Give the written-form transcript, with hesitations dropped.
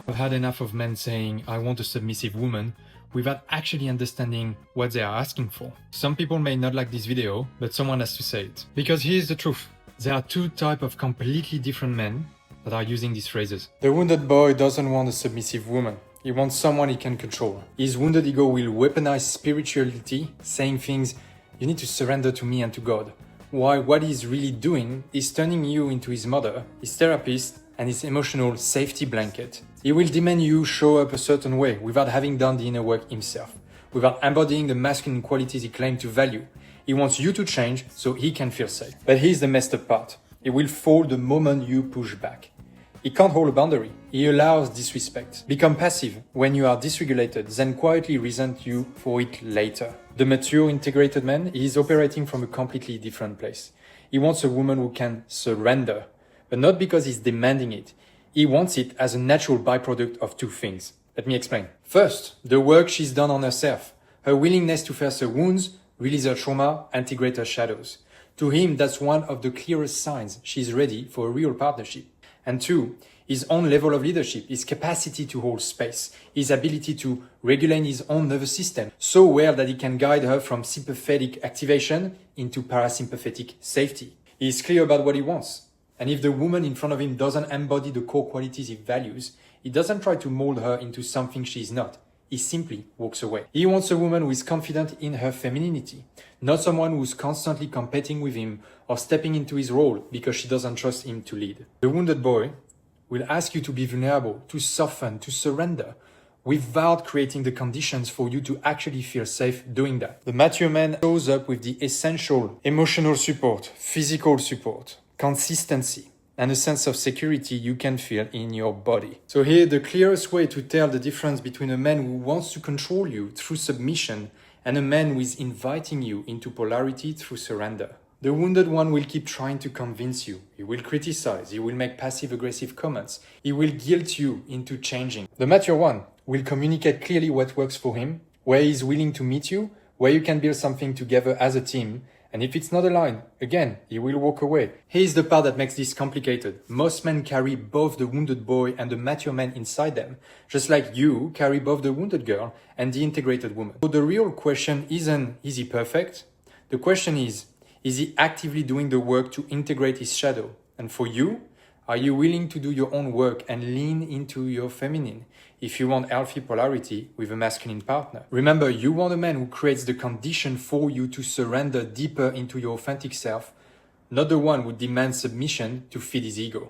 I've had enough of men saying, I want a submissive woman, without actually understanding what they are asking for. Some people may not like this video, but someone has to say it. Because here's the truth. There are two types of completely different men that are using these phrases. The wounded boy doesn't want a submissive woman. He wants someone he can control. His wounded ego will weaponize spirituality, saying things, you need to surrender to me and to God. While what he's really doing is turning you into his mother, his therapist, and his emotional safety blanket. He will demand you show up a certain way without having done the inner work himself, without embodying the masculine qualities he claimed to value. He wants you to change so he can feel safe. But here's the messed up part. He will fall the moment you push back. He can't hold a boundary. He allows disrespect. Become passive when you are dysregulated, then quietly resent you for it later. The mature, integrated man is operating from a completely different place. He wants a woman who can surrender, but not because he's demanding it. He wants it as a natural byproduct of two things. Let me explain. First, the work she's done on herself. Her willingness to face her wounds, release her trauma, integrate her shadows. To him, that's one of the clearest signs she's ready for a real partnership. And two, his own level of leadership, his capacity to hold space, his ability to regulate his own nervous system so well that he can guide her from sympathetic activation into parasympathetic safety. He is clear about what he wants. And if the woman in front of him doesn't embody the core qualities he values, he doesn't try to mold her into something she is not. He simply walks away. He wants a woman who is confident in her femininity, not someone who's constantly competing with him or stepping into his role because she doesn't trust him to lead. The wounded boy will ask you to be vulnerable, to soften, to surrender, without creating the conditions for you to actually feel safe doing that. The mature man shows up with the essential emotional support, physical support, consistency, and a sense of security you can feel in your body. So here, the clearest way to tell the difference between a man who wants to control you through submission and a man who is inviting you into polarity through surrender. The wounded one will keep trying to convince you. He will criticize. He will make passive-aggressive comments. He will guilt you into changing. The mature one will communicate clearly what works for him, where he is willing to meet you, where you can build something together as a team. And if it's not aligned, again, he will walk away. Here's the part that makes this complicated. Most men carry both the wounded boy and the mature man inside them, just like you carry both the wounded girl and the integrated woman. So the real question isn't, is he perfect? The question is he actively doing the work to integrate his shadow? And for you, are you willing to do your own work and lean into your feminine if you want healthy polarity with a masculine partner? Remember, you want a man who creates the condition for you to surrender deeper into your authentic self, not the one who demands submission to feed his ego.